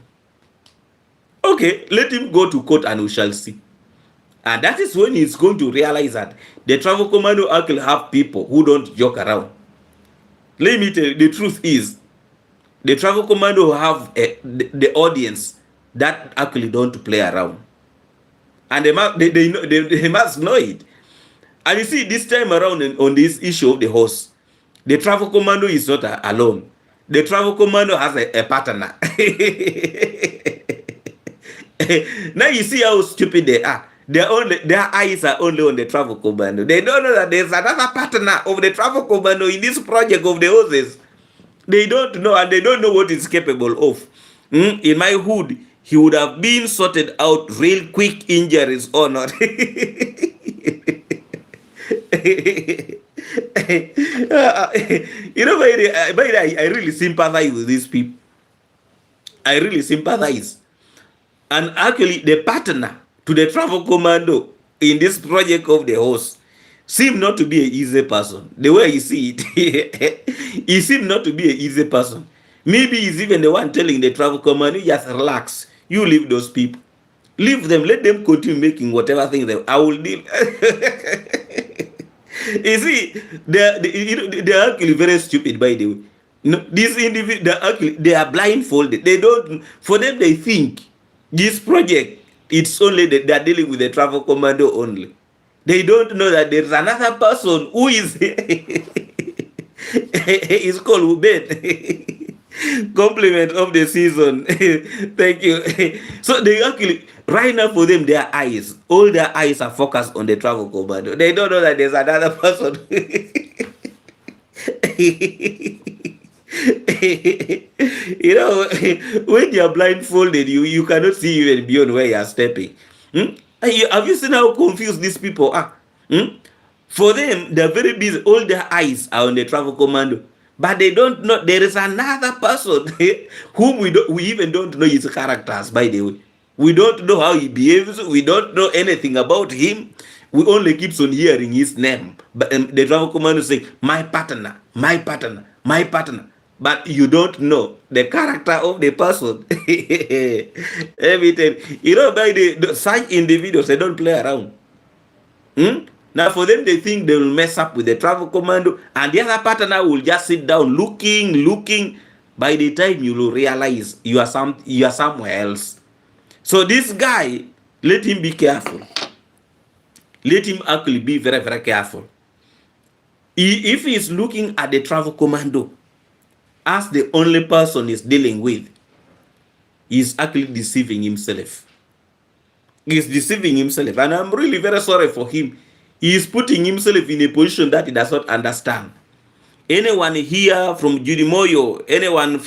Okay, let him go to court and we shall see. And that is when he's going to realize that the travel commando actually have people who don't joke around. Let me tell you, the truth is, the travel commando have the audience that actually don't play around. And they must know it. And you see, this time around on this issue of the horse, the travel commando is not alone. The travel commando has a partner. Now you see how stupid they are. Their eyes are only on the travel commando. They don't know that there's another partner of the travel commando in this project of the horses. They don't know, and they don't know what it's capable of. In my hood, he would have been sorted out real quick, injuries or not. I really sympathize with these people. I really sympathize. And actually, the partner to the travel commando in this project of the horse seemed not to be an easy person. The way you see it, he seemed not to be an easy person. Maybe he's even the one telling the travel commando, just relax. You leave those people. Leave them. Let them continue making whatever thing I will deal. You see, they're actually very stupid, by the way. These individuals, they are blindfolded. They don't, for them, they think this project, it's only they're dealing with the travel commando only. They don't know that there's another person who is is called Ubed. Compliment of the season. Thank you. So they actually, right now for them, all their eyes are focused on the travel commando. They don't know that there's another person. You know, when you're blindfolded, you cannot see even beyond where you're stepping. Have you seen how confused these people are? For them, they're very busy. All their eyes are on the travel commando, but they don't know there is another person whom we even don't know his characters, by the way. We don't know how he behaves. We don't know anything about him. We only keeps on hearing his name. But the travel commando saying, my partner, my partner, my partner. But you don't know the character of the person. Everything. You know, by such individuals, they don't play around. Now, for them, they think they will mess up with the travel commando, and the other partner will just sit down looking. By the time you will realize you are somewhere else. So this guy, let him be careful. Let him actually be very, very careful. If he is looking at the travel commando as the only person he's dealing with, he's actually deceiving himself. He's deceiving himself. And I'm really very sorry for him. He is putting himself in a position that he does not understand. Anyone here from Judy Moyo, anyone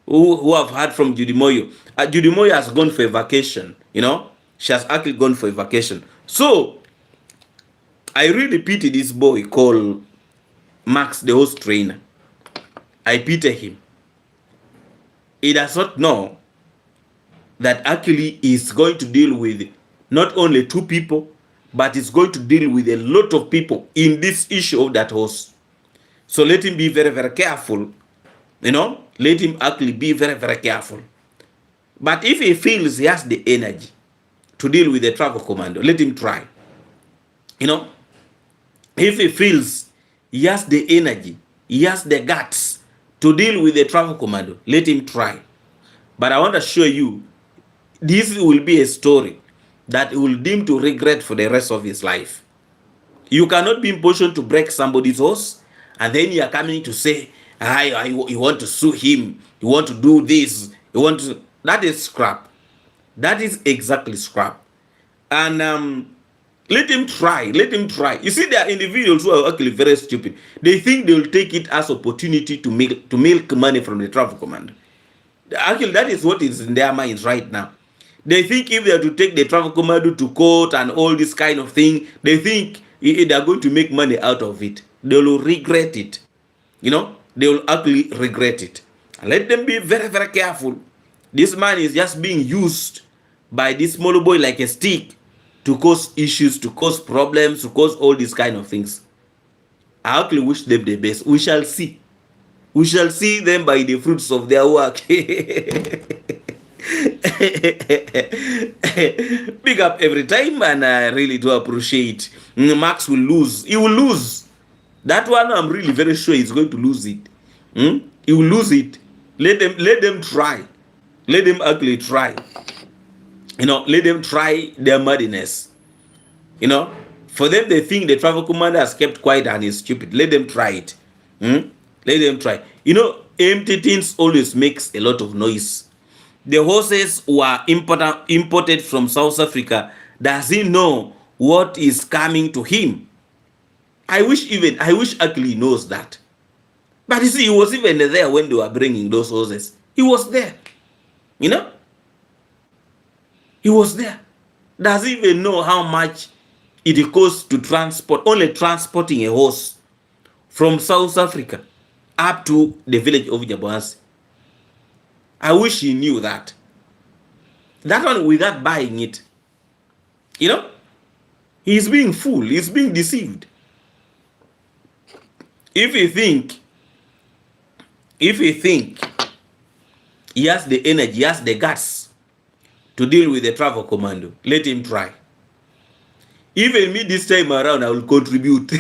who have heard from Judy Moyo, Judy Moyo has gone for a vacation, you know. She has actually gone for a vacation. So, I really pity this boy called Max, the host trainer. I pity him. He does not know that actually he's going to deal with not only two people, but he's going to deal with a lot of people in this issue of that horse. So let him be very, very careful. You know, let him actually be very, very careful. But if he feels he has the energy to deal with the travel commando, let him try. You know, if he feels he has the energy, he has the guts to deal with the travel commando, let him try. But I want to show you, this will be a story that he will deem to regret for the rest of his life. You cannot be in position to break somebody's horse, and then you are coming to say, you want to sue him, you want to do this, you want to... That is scrap. That is exactly scrap. And let him try. Let him try. You see, there are individuals who are actually very stupid. They think they will take it as opportunity to milk money from the travel commando. Actually, that is what is in their minds right now. They think if they are to take the travel commando to court and all this kind of thing, they think they are going to make money out of it. They will regret it. You know, they will actually regret it. And let them be very, very careful. This man is just being used by this small boy like a stick to cause issues, to cause problems, to cause all these kind of things. I actually wish them the best. We shall see. We shall see them by the fruits of their work. Big up every time, and I really do appreciate. Max will lose. He will lose. That one, I'm really very sure he's going to lose it. He will lose it. Let them try. Let them actually try. Let them try their madness. For them, they think the travel commander has kept quiet and is stupid. Let them try it. Let them try. Empty things always makes a lot of noise. The horses were imported from South Africa. Does he know what is coming to him? I wish Akili knows that. But you see, he was even there when they were bringing those horses. He was there. He was there. Does he even know how much it costs to only transporting a horse from South Africa up to the village of Jabohansi? I wish he knew that. That one without buying it. He's being fooled. He's being deceived. If you think he has the energy, he has the guts to deal with the travel commando, let him try. Even me this time around, I will contribute.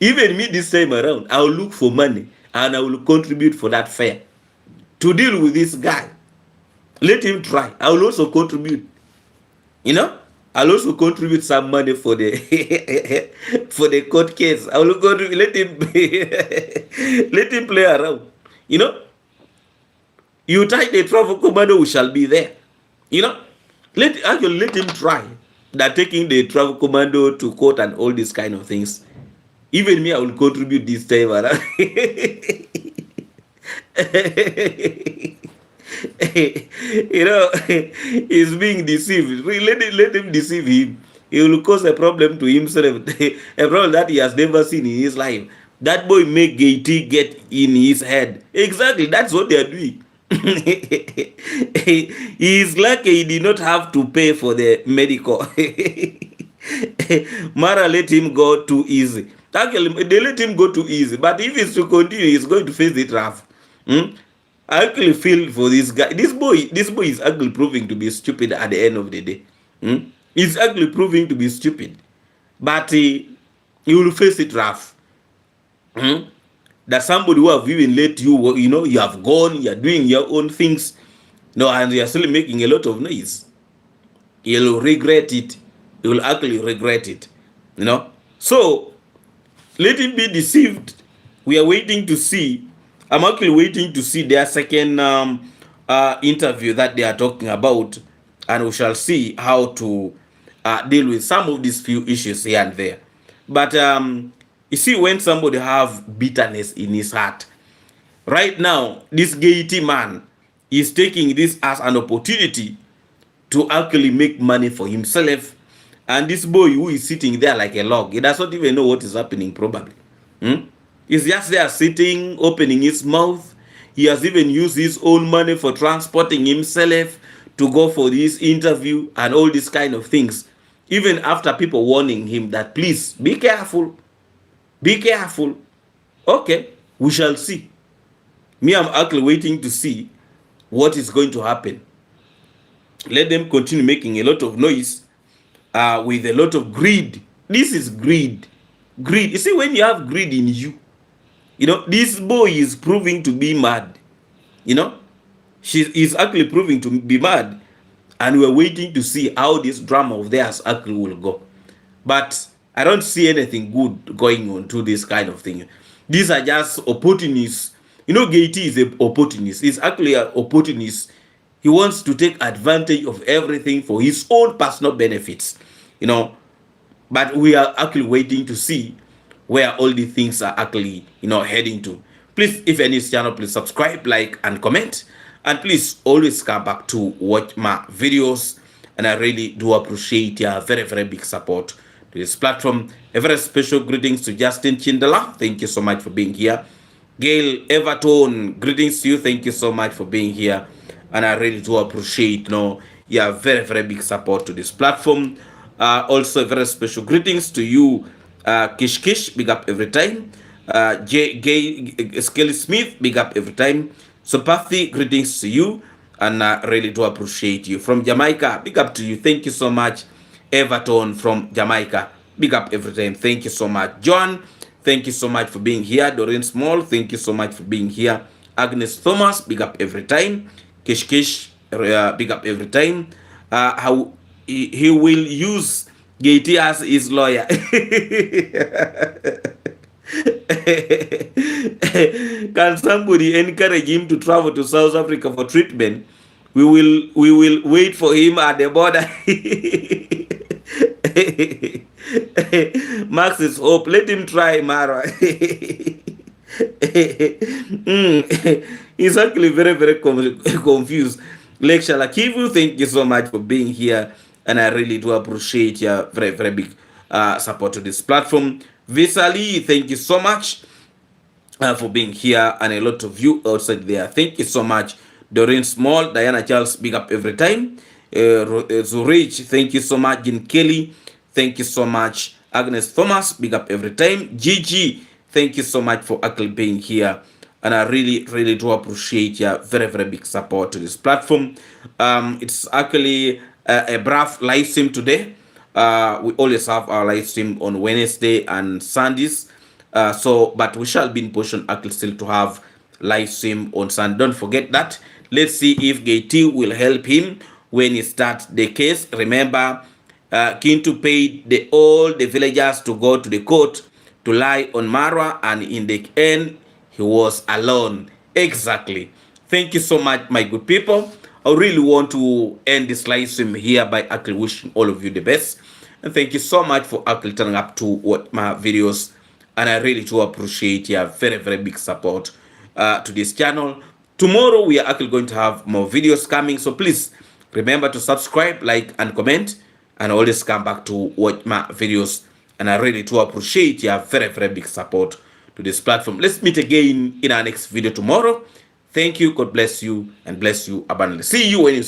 Even me this time around, I will look for money and I will contribute for that fare to deal with this guy. Let him try. I will also contribute. I'll also contribute some money for the for the court case. I will contribute. Let him play around. You type the travel commando, we shall be there. Let him try that, taking the travel commando to court and all these kind of things. Even me, I will contribute this time around. He's being deceived. Let him deceive him. He will cause a problem to himself, a problem that he has never seen in his life. That boy make Gaity get in his head. Exactly, that's what they are doing. He is lucky he did not have to pay for the medical. Mara let him go too easy. Actually, they let him go too easy. But if he's to continue, he's going to face it rough. I actually feel for this guy. This boy is actually proving to be stupid at the end of the day. He's actually proving to be stupid. But he will face it rough. That somebody who have even let you, you have gone, you're doing your own things, and you're still making a lot of noise. You'll regret it. You will actually regret it. So let him be deceived. We are waiting to see. I'm actually waiting to see their second interview that they are talking about, and we shall see how to deal with some of these few issues here and there. But you see, when somebody have bitterness in his heart, right now, this Gaity man is taking this as an opportunity to actually make money for himself. And this boy who is sitting there like a log, he does not even know what is happening, probably. He's just there sitting, opening his mouth. He has even used his own money for transporting himself to go for this interview and all these kind of things. Even after people warning him that, please, be careful. Be careful. Okay, we shall see. Me, I'm actually waiting to see what is going to happen. Let them continue making a lot of noise with a lot of greed. This is greed. Greed. You see, when you have greed in you, this boy is proving to be mad. She is actually proving to be mad. And we're waiting to see how this drama of theirs actually will go. But I don't see anything good going on to this kind of thing. These are just opportunists. Gaity is an opportunist. He's actually an opportunist. He wants to take advantage of everything for his own personal benefits. But we are actually waiting to see where all these things are actually, heading to. Please, if you're in this channel, please subscribe, like, and comment. And please always come back to watch my videos. And I really do appreciate your very, very big support to this platform. A very special greetings to Justin Chindala. Thank you so much for being here. Gail Everton, greetings to you. Thank you so much for being here. And I really do appreciate your very, very big support to this platform. Also, a very special greetings to you, Kish Kish, big up every time. Skelly Smith, big up every time. Sympathy, greetings to you, and I really do appreciate you. From Jamaica, big up to you. Thank you so much. Everton from Jamaica, big up every time. Thank you so much. John, thank you so much for being here. Doreen Small, thank you so much for being here. Agnes Thomas, big up every time. Kish Kish, big up every time. How he will use Gaty as his lawyer. Can somebody encourage him to travel to South Africa for treatment? We will wait for him at the border. Max is hope. Let him try, Mara. He's actually very confused. Lake Shalakivu, thank you so much for being here, and I really do appreciate your very big support to this platform. Visali, thank you so much for being here, and a lot of you outside there. Thank you so much. Doreen Small, Diana Charles, big up every time. Zurich, thank you so much. Jean Kelly, thank you so much. Agnes Thomas, big up every time. Gigi, thank you so much for actually being here, and I really do appreciate your very big support to this platform. It's actually a brief live stream today. We always have our live stream on Wednesday and Sundays. But we shall be in position actually still to have live stream on Sunday. Don't forget that. Let's see if Gaty will help him when he starts the case. Remember, Kintu paid all the villagers to go to the court to lie on Marwa, and in the end, he was alone. Exactly. Thank you so much, my good people. I really want to end this live stream here by actually wishing all of you the best. And thank you so much for actually turning up to what my videos. And I really do appreciate your very big support to this channel. Tomorrow, we are actually going to have more videos coming. So please remember to subscribe, like, and comment. And always come back to watch my videos. And I really do appreciate your very big support to this platform. Let's meet again in our next video tomorrow. Thank you. God bless you and bless you abundantly. See you when you see